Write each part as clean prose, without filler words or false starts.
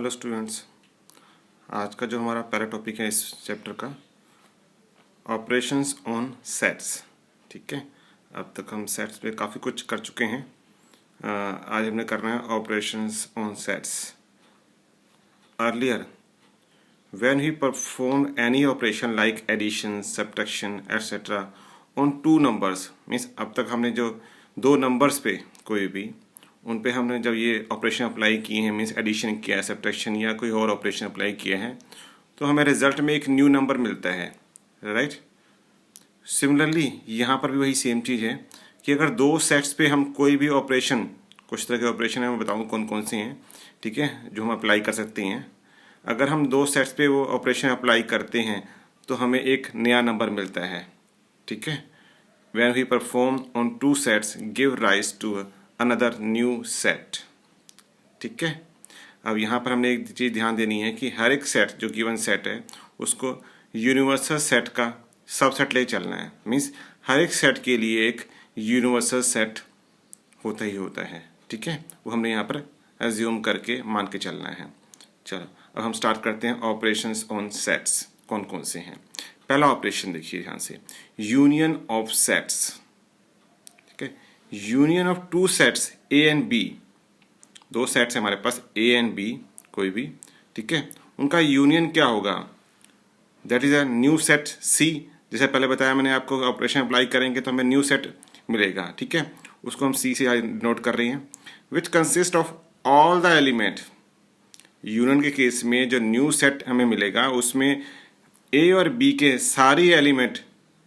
Hello students, आज का जो हमारा पहला टॉपिक है इस चैप्टर का ऑपरेशंस ऑन सेट्स। ठीक है, अब तक हम सेट्स पे काफ़ी कुछ कर चुके हैं। आज हमने करना है operations on sets. Earlier when he perform any operation like addition, subtraction etcetera on two numbers, means अब तक हमने जो दो नंबर्स पे कोई भी उन पे हमने जब ये ऑपरेशन अप्लाई किए हैं, मीन्स एडिशन किया है, सब्ट्रैक्शन या कोई और ऑपरेशन अप्लाई किया है, तो हमें रिजल्ट में एक न्यू नंबर मिलता है, राइट। सिमिलरली यहाँ पर भी वही सेम चीज़ है कि अगर दो सेट्स पे हम कोई भी ऑपरेशन, कुछ तरह के ऑपरेशन है मैं बताऊँगा कौन कौन से हैं, ठीक है, जो हम अप्लाई कर सकते हैं। अगर हम दो सेट्स पे वो ऑपरेशन अप्लाई करते हैं तो हमें एक नया नंबर मिलता है, ठीक है। When we perform on two sets give rise to another new set। ठीक है, अब यहाँ पर हमने एक चीज़ ध्यान देनी है कि हर एक सेट जो गिवन सेट है उसको यूनिवर्सल सेट का सबसेट ले चलना है। मीन्स हर एक सेट के लिए एक यूनिवर्सल सेट होता ही होता है, ठीक है, वो हमने यहाँ पर एज्यूम करके मान के चलना है। चलो अब हम स्टार्ट करते हैं ऑपरेशंस ऑन सेट्स। कौन कौन से हैं? पहला ऑपरेशन देखिए ध्यान से, यूनियन ऑफ सेट्स। ठीक है, union of two sets A and B. दो सेट्स हैं हमारे पास ए एंड बी कोई भी, ठीक है, उनका यूनियन क्या होगा? That is a new set C. जैसे पहले बताया मैंने आपको, ऑपरेशन अप्लाई करेंगे तो हमें न्यू सेट मिलेगा, ठीक है, उसको हम सी से नोट कर रहे हैं। Which consist of all the element. Union के केस में जो न्यू सेट हमें मिलेगा उसमें ए और बी के सारे एलिमेंट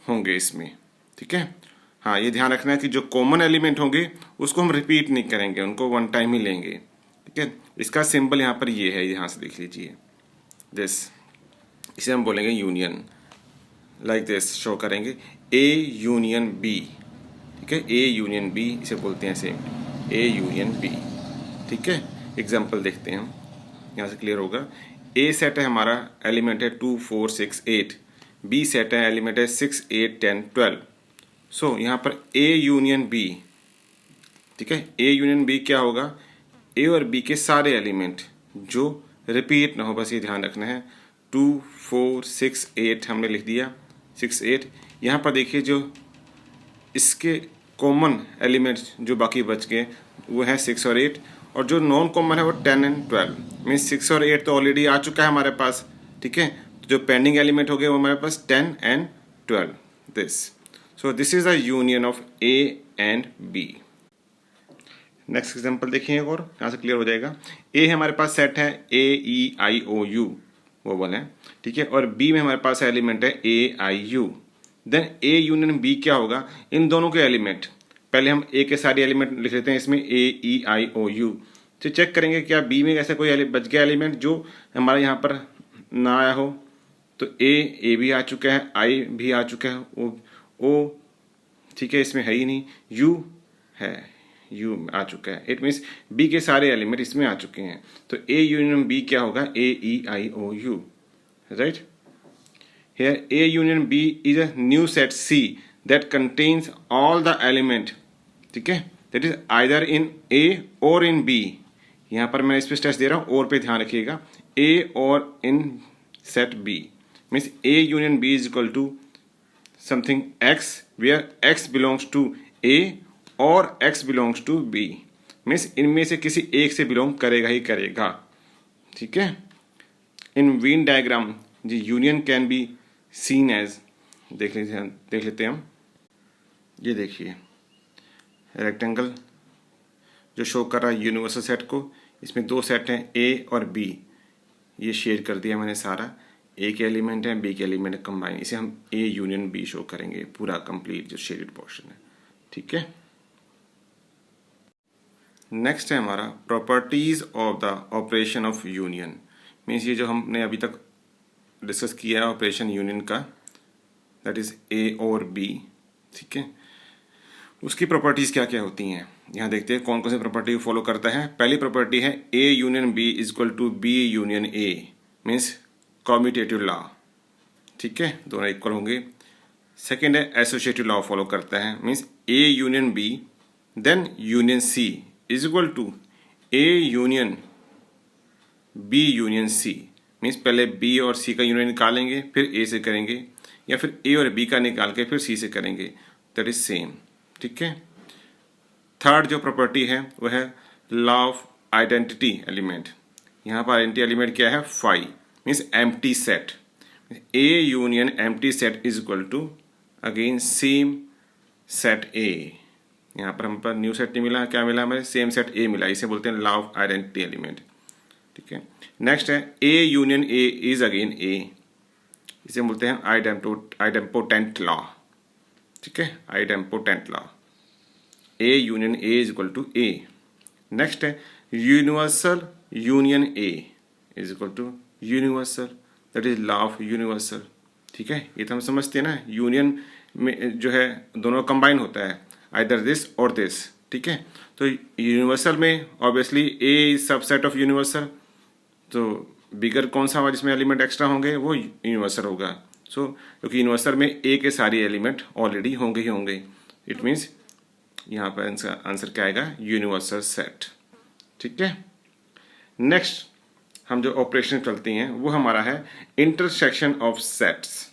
होंगे इसमें, ठीक है। हाँ, ये ध्यान रखना है कि जो कॉमन एलिमेंट होंगे उसको हम रिपीट नहीं करेंगे, उनको वन टाइम ही लेंगे, ठीक है। इसका सिंबल यहाँ पर ये है, यहाँ से देख लीजिए, दिस, इसे हम बोलेंगे यूनियन, लाइक दिस शो करेंगे, ए यूनियन बी, ठीक है, ए यूनियन बी इसे बोलते हैं सेम, ए यूनियन बी, ठीक है। एग्जाम्पल देखते हैं हम, यहाँ से क्लियर होगा। ए सेट है हमारा, एलिमेंट है 2 4 6 8। बी सेट है, एलिमेंट है 6 8 10 12। सो यहाँ पर ए यूनियन बी, ठीक है, ए यूनियन बी क्या होगा? ए और बी के सारे एलिमेंट जो रिपीट ना हो, बस ये ध्यान रखना है। 2 4 6 8 हमने लिख दिया, 6 8। यहाँ पर देखिए जो इसके कॉमन एलिमेंट जो बाकी बच गए वो है 6 और 8, और जो नॉन कॉमन है वो 10 एंड 12। मीन्स 6 और 8 तो ऑलरेडी आ चुका है हमारे पास, ठीक है, तो जो पेंडिंग एलिमेंट हो गए वो हमारे पास 10 and 12, this. So this is the union of A and B. Next example देखिए और यहाँ से क्लियर हो जाएगा। ए है हमारे पास सेट है ए ई आई ओ यू, वो बोले, ठीक है, और बी में हमारे पास एलिमेंट है A I U. Then A union B क्या होगा? इन दोनों के एलिमेंट, पहले हम ए के सारे एलिमेंट लिख लेते हैं इसमें, ए ई आई ओ यू, तो चेक करेंगे क्या बी में ऐसा कोई बच गया एलिमेंट जो हमारे यहाँ पर ना आया हो। तो ए भी आ चुका है, आई भी आ चुका है, ओ ठीक है इसमें है ही नहीं, यू है, यू आ चुका है। इट मीन्स बी के सारे एलिमेंट इसमें आ चुके हैं। तो ए यूनियन बी क्या होगा? A E I O U, right. Here A union B is a new set C that contains all the element, ठीक है, that is either in A और इन बी। यहाँ पर मैं इस पे स्ट्रेस दे रहा हूँ, और पे ध्यान रखिएगा, ए और in set B. Means A union B is equal to something X, where X belongs to A और X belongs to B. Means इनमें से किसी एक से बिलोंग करेगा ही करेगा, ठीक है। In Venn diagram the union can be seen as, देख लेते हैं हम, ये देखिए रेक्टेंगल जो शो कर रहा है यूनिवर्सल सेट को, इसमें दो सेट हैं ए और बी, ये शेयर कर दिया मैंने सारा, ए के एलिमेंट है बी के एलिमेंट कंबाइन, इसे हम ए यूनियन बी शो करेंगे, पूरा कंप्लीट जो शेडेड पोर्शन है, ठीक है। नेक्स्ट है हमारा properties of the operation of union. Means ये जो हमने अभी तक डिस्कस किया है ऑपरेशन यूनियन का, दैट इज ए और बी, ठीक है, उसकी प्रॉपर्टीज क्या क्या होती हैं यहाँ देखते हैं कौन कौन सी प्रॉपर्टी फॉलो करता है। पहली प्रॉपर्टी है A union B is equal to B union A, means commutative law, ठीक है, दोनों इक्वल होंगे। सेकेंड है एसोसिएटिव लॉ फॉलो करता है, means A union B then union C is equal to A union B union C, means पहले B और C का यूनियन निकालेंगे फिर ए से करेंगे, या फिर ए और बी का निकाल के फिर सी से करेंगे, दैट इज सेम। ठीक है। थर्ड जो प्रॉपर्टी है वह है लॉ ऑफ आइडेंटिटी एलिमेंट। यहाँ पर आइडेंटिटी एलिमेंट क्या है, phi, means empty set. A union empty set is equal to again same set A. यहाँ पर हम पर न्यू सेट नहीं मिला, क्या मिला हमें, सेम सेट ए मिला, इसे बोलते हैं लॉ ऑफ आइडेंटिटी एलिमेंट। ठीक है। नेक्स्ट है A union A is again A, इसे बोलते हैं आइडेम्पोटेंट लॉ। ठीक है, idempotent law, A union A is equal to A. Next है universal union A is equal to universal, that is law of universal. ठीक है, ये तो हम समझते हैं ना, यूनियन में जो है दोनों कंबाइन होता है, आइदर दिस और दिस। ठीक है, तो यूनिवर्सल में obviously A is subset of universal, तो बिगर कौन सा होगा जिसमें एलिमेंट एक्स्ट्रा होंगे, वो यूनिवर्सल होगा। सो क्योंकि यूनिवर्सल में ए के सारे एलिमेंट ऑलरेडी होंगे ही होंगे, इट मीन्स यहाँ पर इसका आंसर क्या आएगा, यूनिवर्सल सेट। ठीक है। नेक्स्ट हम जो ऑपरेशन करते हैं वो हमारा है इंटरसेक्शन ऑफ सेट्स।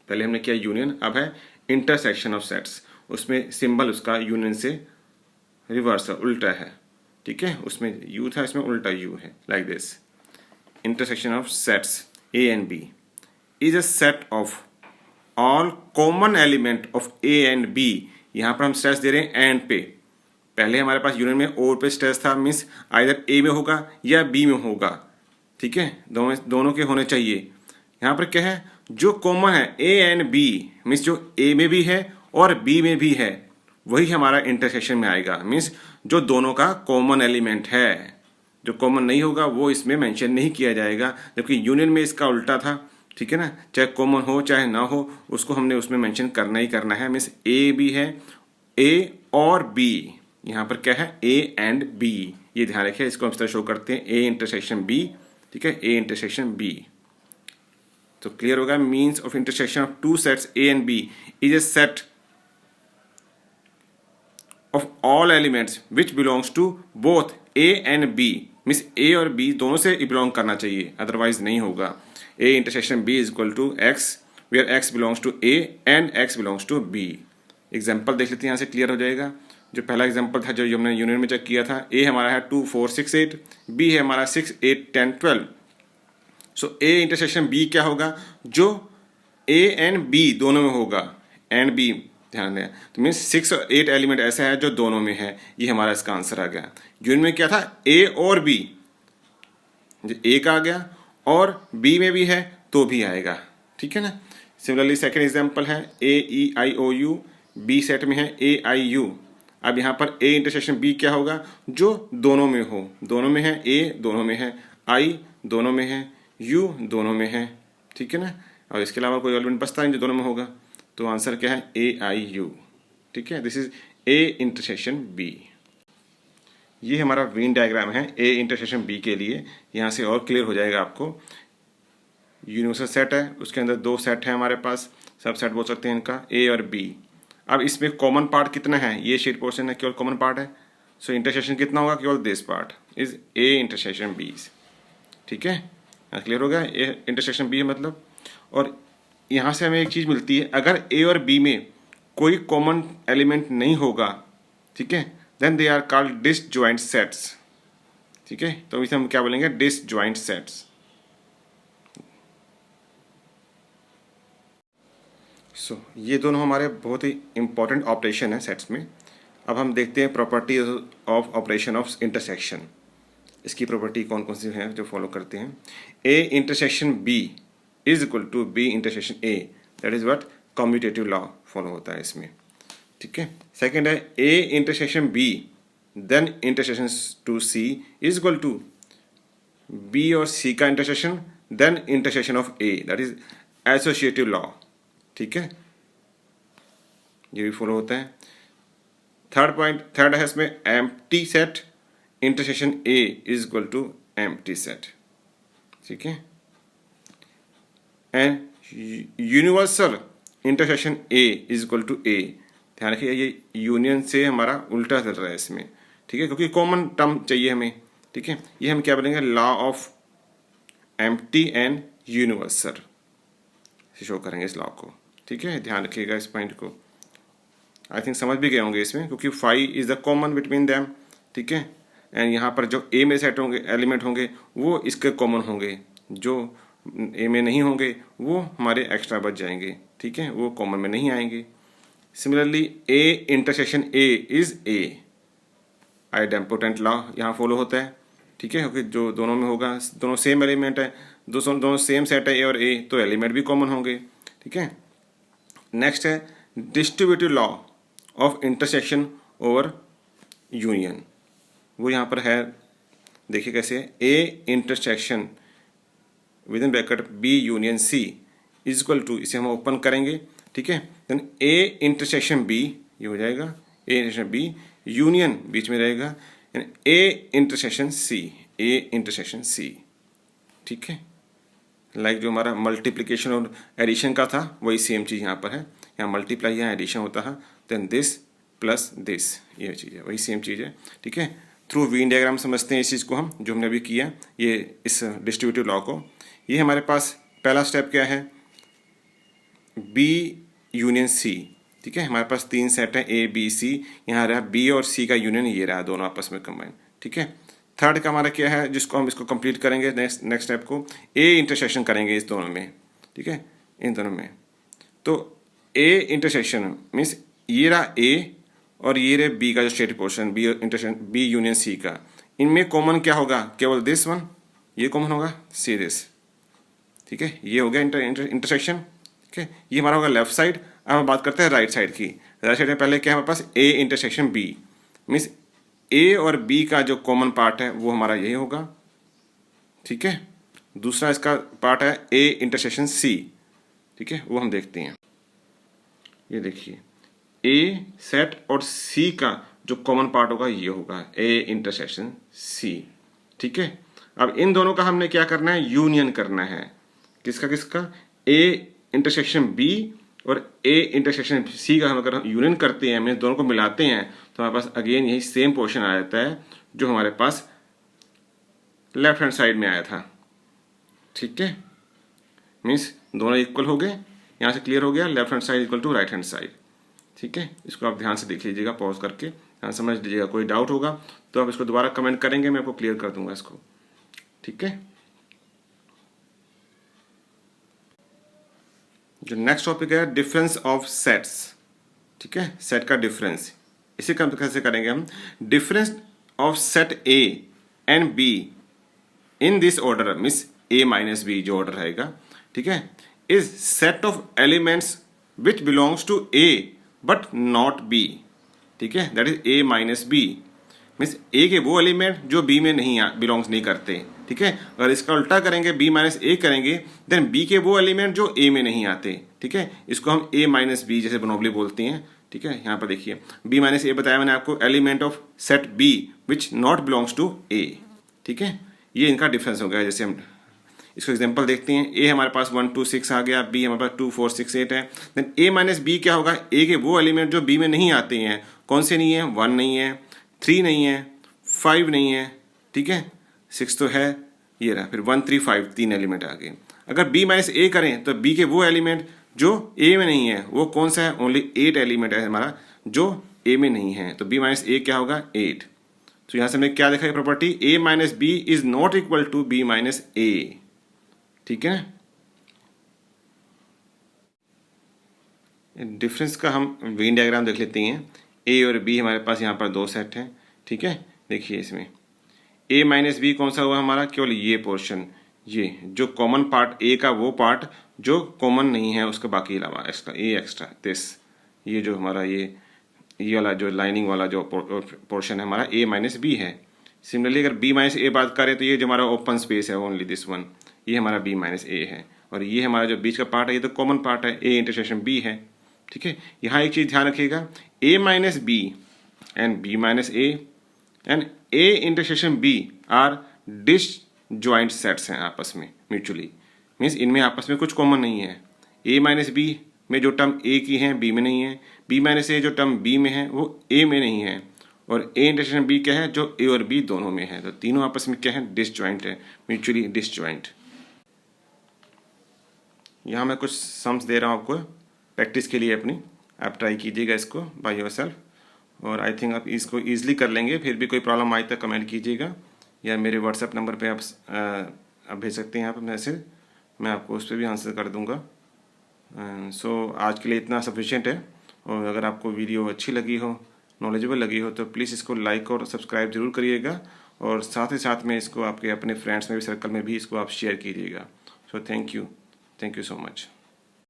पहले हमने किया यूनियन, अब है इंटरसेक्शन ऑफ सेट्स। उसमें सिंबल उसका यूनियन से रिवर्स उल्टा है। ठीक है, उसमें यू था, इसमें उल्टा यू है, like this. Intersection of sets A and B is a set of all common element of A and B. यहाँ पर हम स्ट्रेस दे रहे हैं एंड पे, पहले हमारे पास यूनियन में और पे स्ट्रेस था, मीन्स आइदर ए में होगा या बी में होगा। ठीक है, दोनों के होने चाहिए। यहाँ पर क्या है, जो कॉमन है ए एंड बी, मीन्स जो ए में भी है और बी में भी है, वही हमारा इंटरसेक्शन में आएगा। मीन्स जो दोनों का कॉमन एलिमेंट है, जो कॉमन नहीं होगा वो इसमें मेंशन नहीं किया जाएगा, जबकि यूनियन में इसका उल्टा था। ठीक है ना, चाहे कॉमन हो चाहे ना हो, उसको हमने उसमें मेंशन करना ही करना है। मीन्स ए भी है, ए और बी, यहाँ पर क्या है, ए एंड बी, ये ध्यान रखिए, इसको हम इस तरह शो करते हैं, ए इंटरसेक्शन बी। ठीक है, ए इंटरसेक्शन बी, तो क्लियर होगा। Means of intersection of two sets A and B is a set of all elements which belongs to both A and B, means A और B दोनों से belong करना चाहिए, otherwise नहीं होगा। A intersection B is equal to X, where X belongs to A and X belongs to B। Example देख लेते हैं, यहाँ से क्लियर हो जाएगा। जो पहला एग्जाम्पल था जो हमने यूनियन में चेक किया था, A हमारा है 2 4 6 8, B है हमारा 6 8 10 12। सो A इंटरसेक्शन B क्या होगा, जो A एंड B दोनों में होगा, एंड B ध्यान दें, तो मीन्स 6 और 8 एलिमेंट ऐसा है जो दोनों में है, ये हमारा इसका आंसर आ गया। यूनियन में क्या था, ए और बी, ए का आ गया और बी में भी है तो भी आएगा। ठीक है ना। सिमिलरली सेकंड एग्जांपल है ए E I O you, B set में है ए आई यू। अब यहाँ पर ए इंटरसेक्शन बी क्या होगा, जो दोनों में हो, दोनों में है, ए दोनों में है, आई दोनों में है, यू दोनों में है। ठीक है ना, और इसके अलावा कोई एलिमेंट बचता नहीं जो दोनों में होगा, तो आंसर क्या है, ए आई यू। ठीक है, this is A intersection B. ये हमारा वेन डायग्राम है ए इंटरसेक्शन बी के लिए, यहाँ से और क्लियर हो जाएगा आपको। यूनिवर्सल सेट है, उसके अंदर दो सेट है हमारे पास, सब सेट बोल सकते हैं इनका, ए और बी। अब इसमें कॉमन पार्ट कितना है, ये शेड पोर्शन है, केवल कॉमन पार्ट है। सो इंटरसेक्शन कितना होगा, केवल this part is A intersection B. ठीक है, क्लियर हो गया, ए इंटरसेक्शन बी है मतलब। और यहाँ से हमें एक चीज़ मिलती है, अगर ए और बी में कोई कॉमन एलिमेंट नहीं होगा, ठीक है, then they are called disjoint sets. ठीक है, तो इसे हम क्या बोलेंगे, डिसजॉइंट सेट्स। सो ये दोनों हमारे बहुत ही इंपॉर्टेंट ऑपरेशन है सेट्स में। अब हम देखते हैं properties of operation of intersection. इसकी प्रॉपर्टी कौन कौन सी हैं जो फॉलो करते हैं। A intersection B is equal to B intersection A, that is what commutative law follow होता है इसमें। ठीक है, सेकंड है A intersection B then intersection to C is equal to B और सी का intersection then intersection of A, that is associative law. ठीक है, ये भी फॉलो होता है। थर्ड है इसमें empty set intersection A is equal to empty set. ठीक है, and universal intersection A is equal to A. ध्यान रखिए, ये यूनियन से हमारा उल्टा चल रहा है इसमें। ठीक है, क्योंकि कॉमन टर्म चाहिए हमें, ठीक है, ये हम क्या बोलेंगे, law of empty and universal show करेंगे इस लॉ को। ठीक है, ध्यान रखिएगा इस पॉइंट को। आई थिंक समझ भी गए होंगे इसमें, क्योंकि 5 is the common between them. ठीक है, एंड यहाँ पर जो ए में सेट होंगे एलिमेंट होंगे वो इसके कॉमन होंगे, जो ए में नहीं होंगे वो हमारे एक्स्ट्रा बच जाएंगे। ठीक है, वो कॉमन में नहीं आएंगे। Similarly A intersection A is a, idempotent law यहाँ फॉलो होता है। ठीक है, क्योंकि जो दोनों में होगा, दोनों सेम एलिमेंट है, दोनों सेम सेट है ए और ए, तो एलिमेंट भी कॉमन होंगे। ठीक है, नेक्स्ट है distributive law of intersection over union. वो यहाँ पर है, देखिए कैसे, A intersection within bracket B union C is equal to, इसे हम ओपन करेंगे। ठीक है, देन ए इंटरसेक्शन बी, ये हो जाएगा ए इंटरसेक्शन बी यूनियन बीच में रहेगा, A intersection C, A intersection C. ठीक है, लाइक जो हमारा मल्टीप्लिकेशन और एडिशन का था वही सेम चीज़ यहाँ पर है, यहाँ मल्टीप्लाई यहाँ एडिशन होता है, देन दिस प्लस दिस, ये चीज़ है, वही सेम चीज़ है। ठीक है, थ्रू वीन डायग्राम समझते हैं इस चीज़ को हम, जो हमने अभी किया ये इस डिस्ट्रीब्यूटिव लॉ को। ये हमारे पास पहला स्टेप क्या है, बी यूनियन सी। ठीक है, हमारे पास 3 सेट है ए बी सी, यहाँ रहा बी और सी का यूनियन, ये रहा दोनों आपस में कंबाइन। ठीक है, थर्ड का हमारा क्या है, जिसको हम इसको कंप्लीट करेंगे नेक्स्ट स्टेप को, ए इंटरसेक्शन करेंगे इस दोनों में। ठीक है, इन दोनों में, तो ए इंटरसेक्शन मीन्स ये रहा ए और ये रहे बी का जो state portion, B intersection B union C का, इनमें कॉमन क्या होगा, केवल दिस वन, ये कॉमन होगा, सी दिस। ठीक है, ये हो गया इंटरसेक्शन। ठीक है, ये हमारा होगा लेफ्ट साइड। अब हम बात करते हैं राइट साइड की। राइट साइड में पहले क्या है हमारे पास, ए इंटरसेक्शन बी, मीन्स ए और बी का जो कॉमन पार्ट है वो हमारा यही होगा। ठीक है, दूसरा इसका पार्ट है ए इंटरसेक्शन सी। ठीक है, वो हम देखते हैं। ये देखिए, ए सेट और सी का जो कॉमन पार्ट होगा ये होगा ए इंटरसेक्शन सी। ठीक है, अब इन दोनों का हमने क्या करना है, यूनियन करना है। किसका किसका, ए इंटरसेक्शन बी और ए इंटरसेक्शन सी का हम अगर यूनियन करते हैं, मीन्स दोनों को मिलाते हैं, तो हमारे पास अगेन यही सेम पोर्शन आ जाता है जो हमारे पास लेफ्ट हैंड साइड में आया था। ठीक है, मीन्स दोनों इक्वल हो गए, यहाँ से क्लियर हो गया, left hand side equal to right hand side. ठीक है, इसको आप ध्यान से देख लीजिएगा, पॉज करके ध्यान समझ लीजिएगा। कोई डाउट होगा तो आप इसको दोबारा कमेंट करेंगे, मैं आपको क्लियर कर दूंगा इसको। ठीक है, जो नेक्स्ट टॉपिक है डिफरेंस ऑफ सेट्स। ठीक है, सेट का डिफरेंस, इसे कैसे करेंगे हम, difference of set A and B in this order, means A minus B जो ऑर्डर रहेगा। ठीक है, is set of elements which belongs to A but not B. ठीक है, that is A minus B, means A के वो element जो B में नहीं बिलोंग्स नहीं करते। ठीक है, अगर इसका उल्टा करेंगे, बी माइनस ए करेंगे, देन बी के वो एलिमेंट जो ए में नहीं आते। ठीक है, इसको हम ए माइनस बी जैसे बनोबली बोलते हैं। ठीक है, यहाँ पर देखिए बी माइनस ए बताया मैंने आपको, element of set B which not belongs to A. ठीक है, ये इनका डिफरेंस हो गया। जैसे हम इसको एग्जांपल देखते हैं, ए हमारे पास 1 2 6 आ गया, बी हमारे पास 2 4 6 8 है, देन ए माइनस बी क्या होगा, ए के वो एलिमेंट जो बी में नहीं आते हैं। कौन से नहीं है, 1 नहीं है, 3 नहीं है, 5 नहीं है। ठीक है, 6 तो है, ये रहा, फिर 1 3 5 3 एलिमेंट आ गए। अगर बी माइनस ए करें तो बी के वो एलिमेंट जो ए में नहीं है वो कौन सा है, ओनली 8 एलिमेंट है हमारा जो ए में नहीं है, तो बी माइनस ए क्या होगा, 8। तो यहां से हमने क्या देखा property, A minus B is not equal to B minus A. ठीक है, डिफरेंस का हम वेन डायग्राम देख लेते हैं। ए और बी हमारे पास यहाँ पर 2 सेट हैं। ठीक है, देखिए इसमें ए माइनस बी कौन सा हुआ हमारा, केवल ये पोर्शन, ये जो कॉमन पार्ट ए का वो पार्ट जो कॉमन नहीं है उसका बाकी अलावा एक्स्ट्रा, ए एक्स्ट्रा दिस, ये जो हमारा ये वाला जो लाइनिंग वाला जो पोर्शन है हमारा ए माइनस बी है। सिमिलरली अगर बी माइनस ए बात करें तो ये जो हमारा ओपन स्पेस है ओनली दिस वन, ये हमारा बी माइनस ए है, और ये हमारा जो बीच का पार्ट है ये तो कॉमन पार्ट है, ए इंटरसेक्शन बी है। ठीक है, यहाँ एक चीज ध्यान रखिएगा, A minus B and B minus A and A intersection B are disjoint sets हैं आपस में म्यूचुअली, मीन्स इनमें आपस में कुछ कॉमन नहीं है। ए माइनस बी में जो टर्म ए की है बी में नहीं है, बी माइनस ए जो टर्म बी में है वो ए में नहीं है, और ए इंटरसेक्शन बी क्या है, जो ए और बी दोनों में है, तो तीनों आपस में क्या है, डिसजॉइंट है, म्यूचुअली डिसजॉइंट। यहाँ मैं कुछ सम्स दे रहा हूँ आपको प्रैक्टिस के लिए अपनी, आप ट्राई कीजिएगा इसको बाय योरसेल्फ, और आई थिंक आप इसको ईजिली कर लेंगे। फिर भी कोई प्रॉब्लम आए तो कमेंट कीजिएगा, या मेरे व्हाट्सएप नंबर पे आप भेज सकते हैं, आप मैसेज, मैं आपको उस पर भी आंसर कर दूंगा। सो आज के लिए इतना सफिशिएंट है। और अगर आपको वीडियो अच्छी लगी हो, नॉलेजेबल लगी हो, तो प्लीज़ इसको लाइक और सब्सक्राइब जरूर करिएगा, और साथ ही साथ में इसको आपके अपने फ्रेंड्स में भी, सर्कल में भी इसको आप शेयर कीजिएगा। So thank you so much.